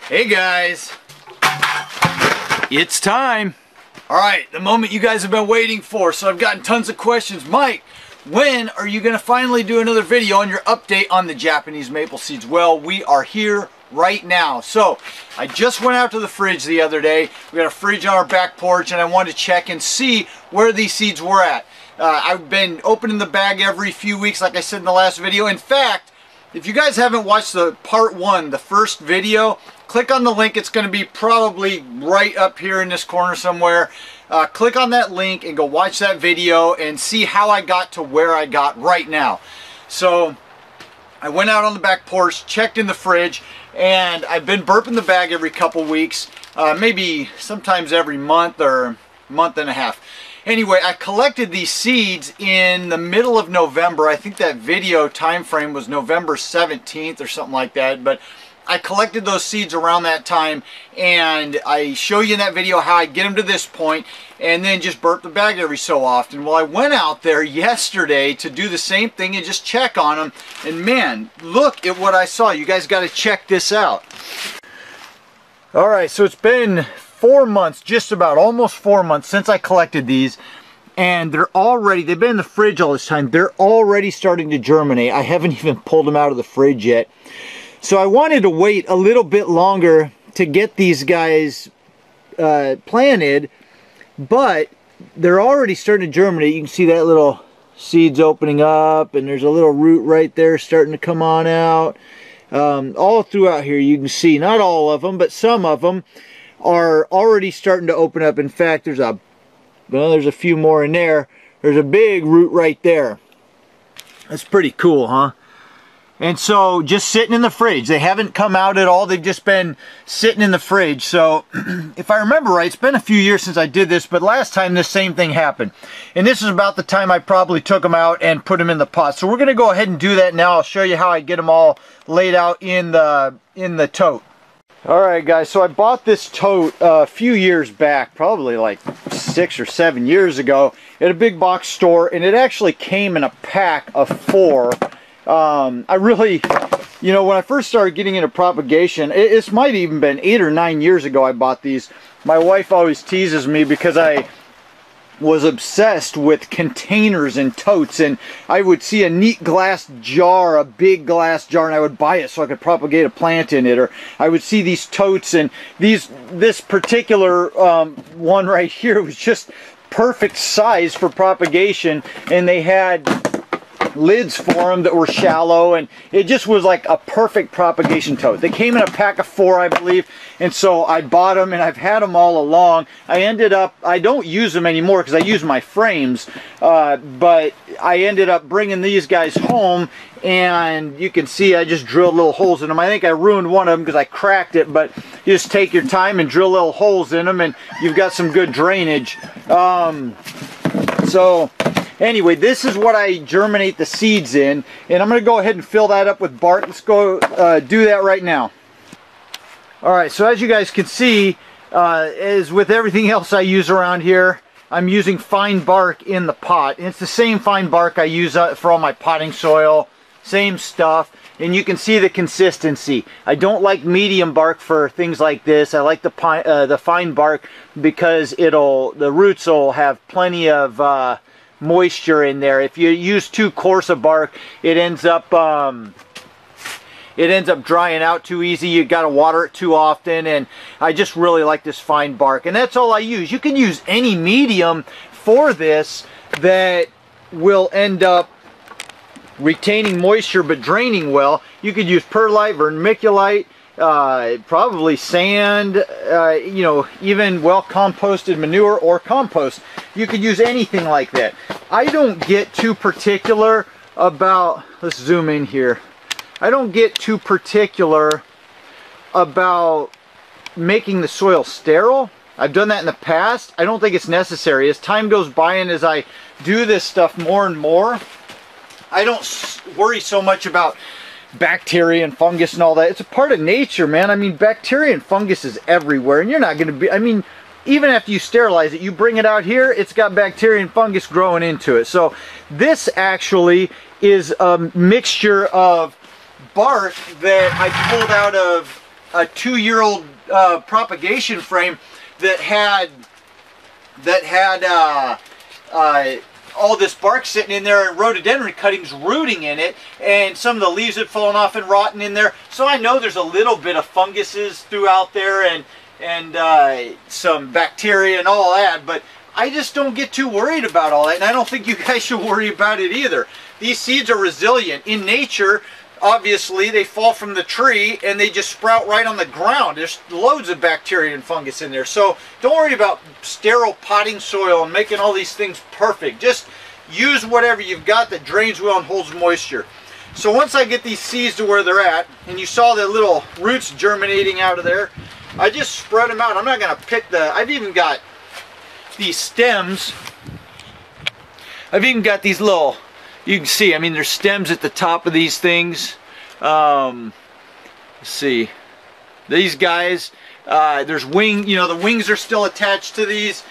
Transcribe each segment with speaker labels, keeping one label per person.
Speaker 1: Hey guys, it's time. Alright, the moment you guys have been waiting for. So I've gotten tons of questions. Mike, when are you going to finally do another video on your update on the Japanese maple seeds? Well, we are here right now. So I just went out to the fridge the other day. We got a fridge on our back porch and I wanted to check and see where these seeds were at. I've been opening the bag every few weeks, like I said in the last video. In fact, if you guys haven't watched the part 1, the first video, click on the link. It's going to be probably right up here in this corner somewhere. Click on that link and go watch that video and see how I got to where I got right now. So I went out on the back porch, checked in the fridge, and I've been burping the bag every couple weeks, maybe sometimes every month or month and a half. Anyway, I collected these seeds in the middle of November. I think that video time frame was November 17th or something like that. But I collected those seeds around that time, and I show you in that video how I get them to this point and then just burp the bag every so often. Well, I went out there yesterday to do the same thing and just check on them. And man, look at what I saw. You guys got to check this out. All right, so it's been 4 months, just about almost 4 months since I collected these, and they've been in the fridge all this time. They're already starting to germinate. I haven't even pulled them out of the fridge yet. So I wanted to wait a little bit longer to get these guys planted, but they're already starting to germinate. You can see that little seeds opening up, and there's a little root right there starting to come on out. All throughout here you can see, not all of them, but some of them are already starting to open up. In fact, there's a few more in there. There's a big root right there. That's pretty cool, huh? And so just sitting in the fridge. They haven't come out at all. They've just been sitting in the fridge. So if I remember right, it's been a few years since I did this, but last time this same thing happened. And this is about the time I probably took them out and put them in the pot. So we're going to go ahead and do that now. I'll show you how I get them all laid out in the tote. Alright guys, so I bought this tote a few years back, probably like 6 or 7 years ago, at a big box store, and it actually came in a pack of 4. I really, you know, when I first started getting into propagation, it might even been 8 or 9 years ago I bought these. My wife always teases me because I was obsessed with containers and totes, and I would see a neat glass jar, a big glass jar, and I would buy it so I could propagate a plant in it. Or I would see these totes, and this particular one right here was just perfect size for propagation, and they had lids for them that were shallow, and it just was like a perfect propagation tote. They came in a pack of 4, I believe, and so I bought them, and I've had them all along. I don't use them anymore because I use my frames, but I ended up bringing these guys home, and you can see I just drilled little holes in them. I think I ruined one of them because I cracked it, but you just take your time and drill little holes in them, and you've got some good drainage. So anyway, this is what I germinate the seeds in, and I'm going to go ahead and fill that up with bark. Let's go do that right now. Alright, so as you guys can see, as with everything else I use around here, I'm using fine bark in the pot. And it's the same fine bark I use for all my potting soil, same stuff, and you can see the consistency. I don't like medium bark for things like this. I like the fine bark because the roots will have plenty of moisture in there. If you use too coarse a bark, it ends up drying out too easy. You got to water it too often, and I just really like this fine bark, and that's all I use. You can use any medium for this that will end up retaining moisture but draining well. You could use perlite, vermiculite, probably sand, you know, even well composted manure or compost. You could use anything like that. I don't get too particular about, let's zoom in here. I don't get too particular about making the soil sterile. I've done that in the past. I don't think it's necessary. As time goes by and as I do this stuff more and more, I don't worry so much about bacteria and fungus and all that. It's a part of nature, man. I mean, bacteria and fungus is everywhere, and you're not going to be, I mean, even after you sterilize it, you bring it out here, it's got bacteria and fungus growing into it. So this actually is a mixture of bark that I pulled out of a 2-year-old propagation frame that had all this bark sitting in there and rhododendron cuttings rooting in it, and some of the leaves had fallen off and rotten in there. So I know there's a little bit of funguses throughout there and some bacteria and all that, but I just don't get too worried about all that, and I don't think you guys should worry about it either. These seeds are resilient. In nature, obviously, they fall from the tree and they just sprout right on the ground. There's loads of bacteria and fungus in there. So don't worry about sterile potting soil and making all these things perfect. Just use whatever you've got that drains well and holds moisture. So once I get these seeds to where they're at, and you saw the little roots germinating out of there, I just spread them out. I'm not going to pick I've even got these stems. I've even got these little, you can see, I mean, there's stems at the top of these things. Let's see, these guys, there's wing, you know, the wings are still attached to these.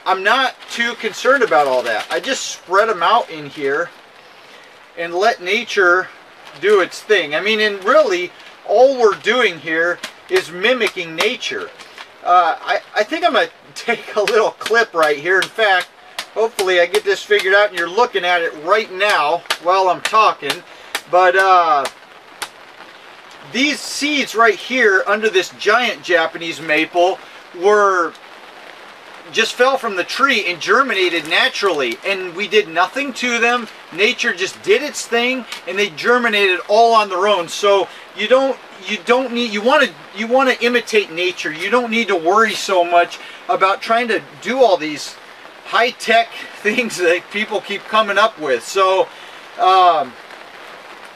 Speaker 1: I'm not too concerned about all that. I just spread them out in here and let nature do its thing. I mean, and really, all we're doing here is mimicking nature. I think I'm going to take a little clip right here. In fact, hopefully I get this figured out and you're looking at it right now while I'm talking. But these seeds right here under this giant Japanese maple just fell from the tree and germinated naturally, and we did nothing to them. Nature just did its thing and they germinated all on their own. So you want to imitate nature. You don't need to worry so much about trying to do all these high-tech things that people keep coming up with. So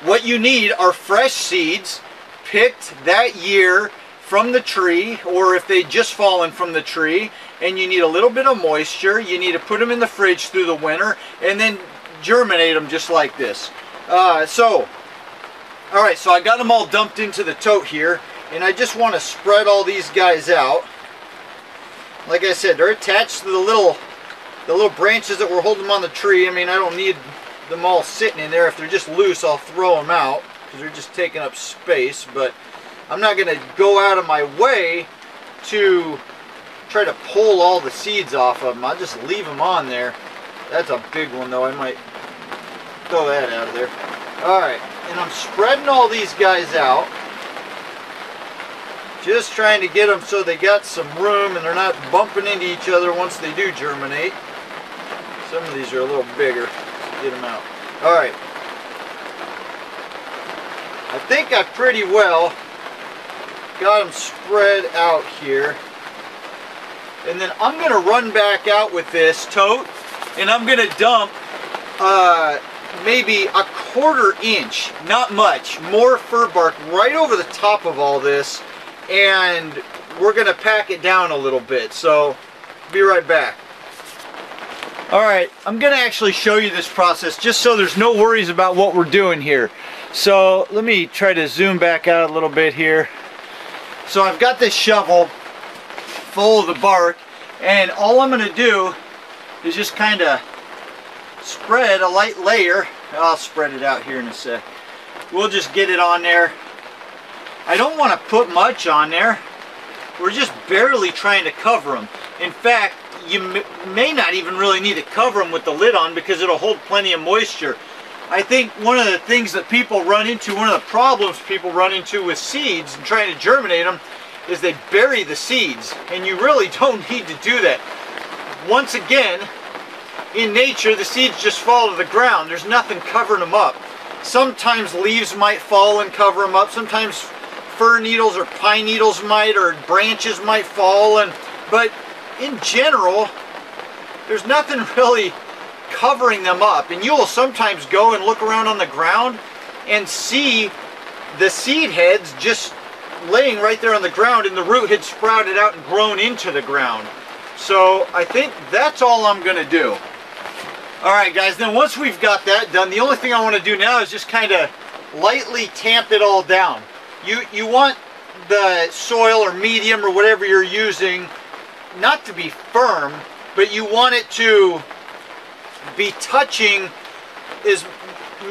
Speaker 1: what you need are fresh seeds picked that year from the tree, or if they just fallen from the tree, and you need a little bit of moisture. You need to put them in the fridge through the winter and then germinate them just like this. Alright, so I got them all dumped into the tote here, and I just want to spread all these guys out. Like I said, they're attached to the little branches that were holding them on the tree. I mean, I don't need them all sitting in there. If they're just loose, I'll throw them out because they're just taking up space. But I'm not going to go out of my way to try to pull all the seeds off of them. I'll just leave them on there. That's a big one though. I might throw that out of there. Alright, and I'm spreading all these guys out. Just trying to get them so they got some room and they're not bumping into each other once they do germinate. Some of these are a little bigger. So get them out. Alright. I think I pretty well got them spread out here. And then I'm going to run back out with this tote and I'm going to dump maybe a 1/4 inch, not much, more fir bark right over the top of all this, and we're going to pack it down a little bit. So be right back. Alright, I'm going to actually show you this process just so there's no worries about what we're doing here. So let me try to zoom back out a little bit here. So I've got this shovel full of the bark, and all I'm going to do is just kind of spread a light layer. I'll spread it out here in a sec. We'll just get it on there. I don't want to put much on there. We're just barely trying to cover them. In fact, you may not even really need to cover them with the lid on because it'll hold plenty of moisture. I think one of the things that people run into, one of the problems people run into with seeds and trying to germinate them, is they bury the seeds, and you really don't need to do that. Once again, in nature, the seeds just fall to the ground. There's nothing covering them up. Sometimes leaves might fall and cover them up. Sometimes fir needles or pine needles might, or branches might fall, but in general, there's nothing really covering them up. And you will sometimes go and look around on the ground and see the seed heads just laying right there on the ground, and the root had sprouted out and grown into the ground. So I think that's all I'm going to do. Alright guys, then once we've got that done, the only thing I want to do now is just kind of lightly tamp it all down. You want the soil or medium or whatever you're using not to be firm, but you want it to be touching as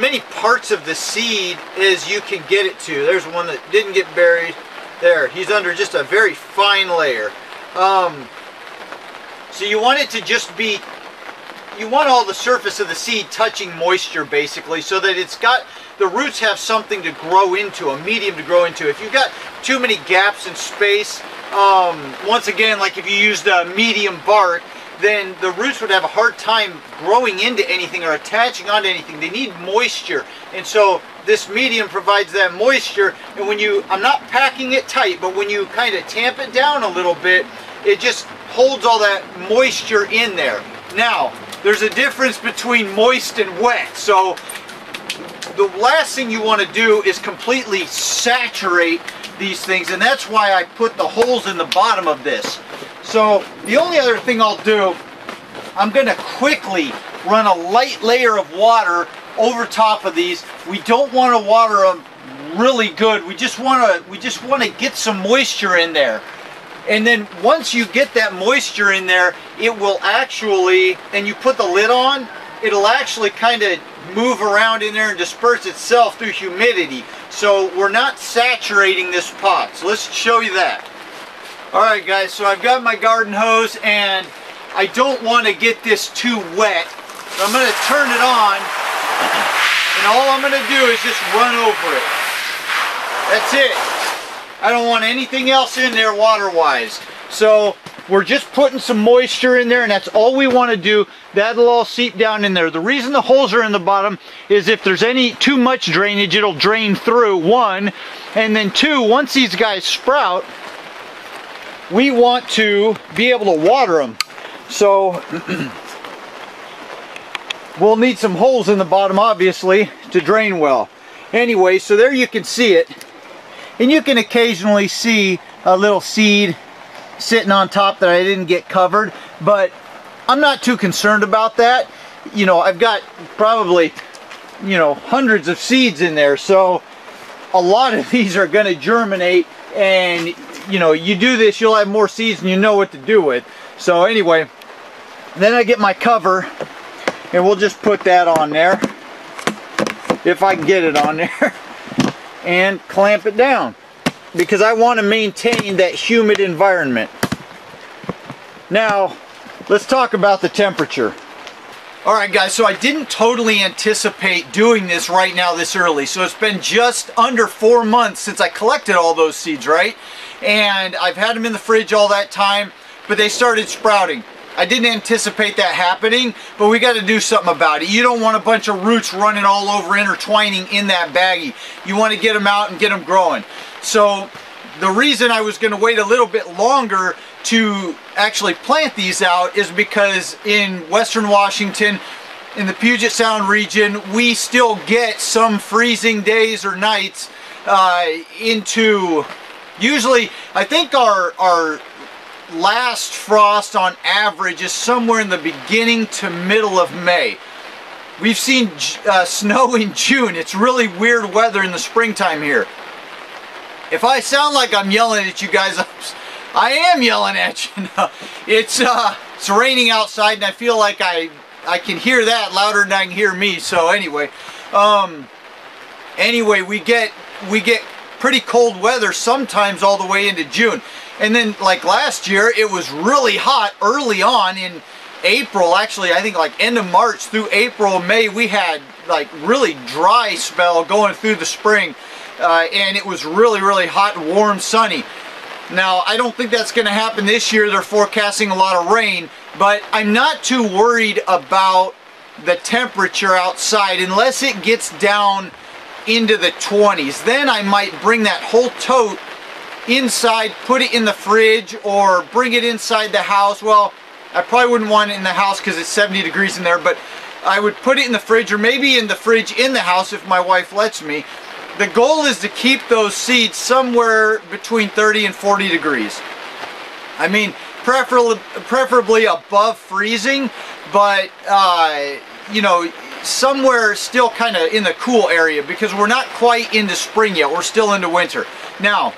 Speaker 1: many parts of the seed as you can get it to. There's one that didn't get buried. There, he's under just a very fine layer. So you want it to just be, you want all the surface of the seed touching moisture basically, so that it's got, the roots have something to grow into, a medium to grow into. If you've got too many gaps in space, once again, like if you used a medium bark, then the roots would have a hard time growing into anything or attaching onto anything. They need moisture, and so this medium provides that moisture. And when you, I'm not packing it tight, but when you kind of tamp it down a little bit, it just holds all that moisture in there. Now, there's a difference between moist and wet. So the last thing you want to do is completely saturate these things, and that's why I put the holes in the bottom of this. So the only other thing I'll do, I'm going to quickly run a light layer of water over top of these. We don't want to water them really good. We just want to get some moisture in there. And then once you get that moisture in there, it will actually, and you put the lid on, it'll actually kind of move around in there and disperse itself through humidity. So we're not saturating this pot. So let's show you that. Alright guys, so I've got my garden hose and I don't want to get this too wet. So I'm going to turn it on and all I'm going to do is just run over it. That's it. I don't want anything else in there water-wise. So we're just putting some moisture in there, and that's all we want to do. That'll all seep down in there. The reason the holes are in the bottom is if there's any too much drainage, it'll drain through, one. And then two, once these guys sprout, we want to be able to water them. So we'll need some holes in the bottom, obviously, to drain well. Anyway, so there you can see it. And you can occasionally see a little seed sitting on top that I didn't get covered, but I'm not too concerned about that. You know, I've got probably, you know, hundreds of seeds in there, so a lot of these are going to germinate, and you know, you do this, you'll have more seeds and you know what to do with. So anyway, then I get my cover and we'll just put that on there, if I can get it on there, and clamp it down, because I want to maintain that humid environment. Now, let's talk about the temperature. Alright guys, so I didn't totally anticipate doing this right now this early. So it's been just under 4 months since I collected all those seeds, right? And I've had them in the fridge all that time, but they started sprouting. I didn't anticipate that happening, but we got to do something about it. You don't want a bunch of roots running all over, intertwining in that baggie. You want to get them out and get them growing. So the reason I was going to wait a little bit longer to actually plant these out is because in Western Washington, in the Puget Sound region, we still get some freezing days or nights into, usually, I think our last frost on average is somewhere in the beginning to middle of May. We've seen snow in June. It's really weird weather in the springtime here. If I sound like I'm yelling at you guys, I am yelling at you. No, it's raining outside, and I feel like I can hear that louder than I can hear me. So anyway, we get pretty cold weather sometimes all the way into June. And then like last year, it was really hot early on in April. Actually, I think like end of March through April, May, we had like really dry spell going through the spring. And it was really, really hot and warm, sunny. Now, I don't think that's going to happen this year. They're forecasting a lot of rain, but I'm not too worried about the temperature outside unless it gets down into the 20s. Then I might bring that whole tote inside, put it in the fridge, or bring it inside the house. Well, I probably wouldn't want it in the house because it's 70 degrees in there, but I would put it in the fridge, or maybe in the fridge in the house if my wife lets me. The goal is to keep those seeds somewhere between 30 and 40 degrees. I mean, preferably above freezing, but you know, somewhere still kind of in the cool area, because we're not quite into spring yet. We're still into winter. Now,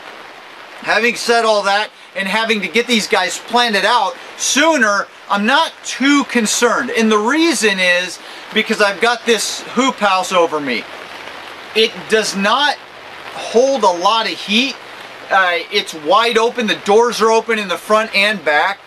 Speaker 1: having said all that, and having to get these guys planted out sooner, I'm not too concerned. And the reason is because I've got this hoop house over me. It does not hold a lot of heat. It's wide open, the doors are open in the front and back,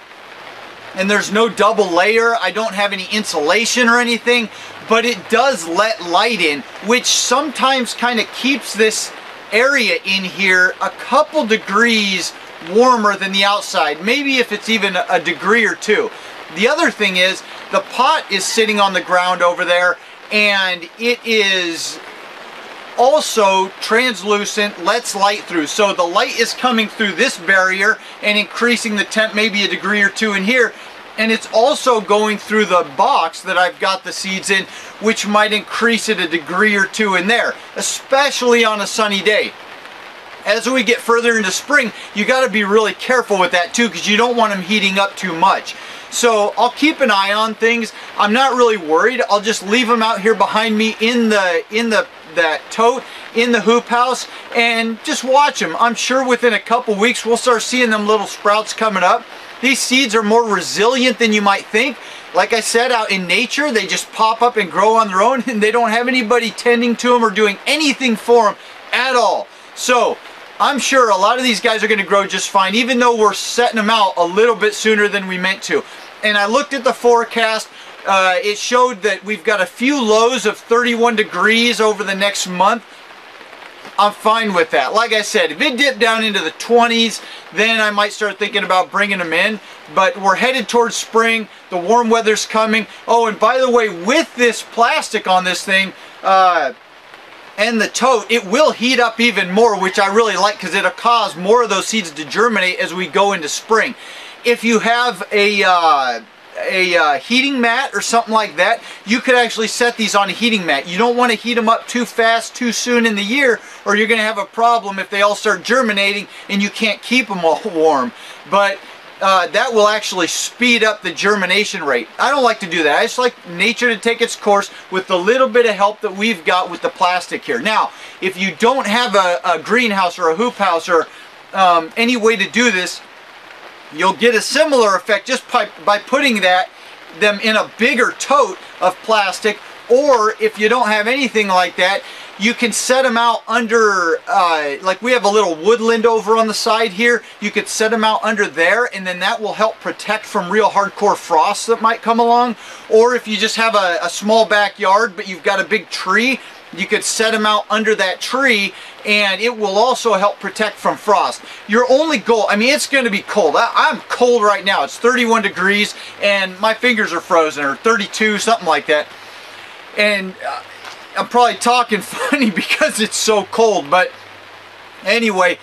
Speaker 1: and there's no double layer. I don't have any insulation or anything, but it does let light in, which sometimes kind of keeps this area in here a couple degrees warmer than the outside, maybe if it's even a degree or two. The other thing is the pot is sitting on the ground over there, and it is also translucent, lets light through. So the light is coming through this barrier and increasing the temp maybe a degree or two in here. And it's also going through the box that I've got the seeds in, which might increase it a degree or two in there, especially on a sunny day. As we get further into spring, you got to be really careful with that too, because you don't want them heating up too much. So I'll keep an eye on things. I'm not really worried. I'll just leave them out here behind me in that tote in the hoop house and just watch them. I'm sure within a couple weeks we'll start seeing them little sprouts coming up. These seeds are more resilient than you might think. Like I said, out in nature, they just pop up and grow on their own, and they don't have anybody tending to them or doing anything for them at all. So I'm sure a lot of these guys are going to grow just fine, even though we're setting them out a little bit sooner than we meant to. And I looked at the forecast. It showed that we've got a few lows of 31 degrees over the next month. I'm fine with that. Like I said, if it dipped down into the 20s, then I might start thinking about bringing them in. But we're headed towards spring. The warm weather's coming. Oh, and by the way, with this plastic on this thing, and the tote, it will heat up even more, which I really like, because it'll cause more of those seeds to germinate as we go into spring. If you have a heating mat or something like that, you could actually set these on a heating mat. You don't want to heat them up too fast, too soon in the year, or you're going to have a problem if they all start germinating and you can't keep them all warm. But that will actually speed up the germination rate. I don't like to do that. I just like nature to take its course with the little bit of help that we've got with the plastic here. Now, if you don't have a greenhouse or a hoop house or any way to do this, you'll get a similar effect just by putting them in a bigger tote of plastic. Or if you don't have anything like that, you can set them out under, like we have a little woodland over on the side here. You could set them out under there, and then that will help protect from real hardcore frost that might come along. Or if you just have a small backyard, but you've got a big tree, you could set them out under that tree, and it will also help protect from frost. Your only goal, I mean, it's going to be cold. I'm cold right now. It's 31 degrees, and my fingers are frozen, or 32, something like that. And I'm probably talking funny because it's so cold, but anyway,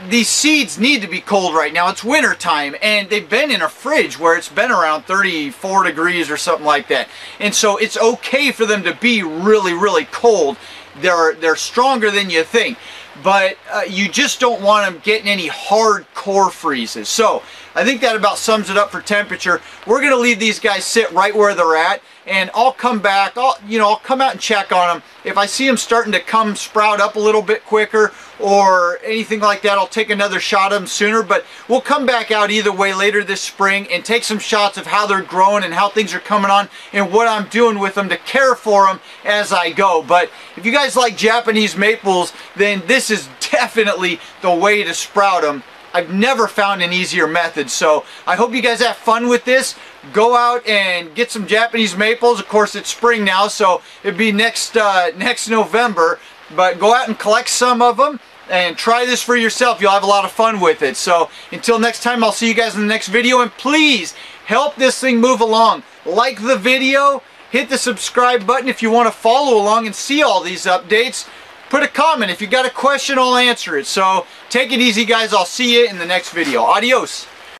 Speaker 1: these seeds need to be cold right now. It's winter time, and they've been in a fridge where it's been around 34 degrees or something like that. And so it's okay for them to be really, really cold. They're stronger than you think, but you just don't want them getting any hardcore freezes. So I think that about sums it up for temperature. We're going to leave these guys sit right where they're at, and I'll come back. I'll come out and check on them. If I see them starting to sprout up a little bit quicker or anything like that, I'll take another shot of them sooner. But we'll come back out either way later this spring and take some shots of how they're growing and how things are coming on and what I'm doing with them to care for them as I go. But if you guys like Japanese maples, then this is definitely the way to sprout them. I've never found an easier method, so I hope you guys have fun with this. Go out and get some Japanese maples. Of course, it's spring now, so it'd be next November. But go out and collect some of them and try this for yourself. You'll have a lot of fun with it. So until next time, I'll see you guys in the next video. And please help this thing move along. Like the video, hit the subscribe button if you want to follow along and see all these updates. Put a comment. If you got a question, I'll answer it. So take it easy, guys. I'll see you in the next video. Adios.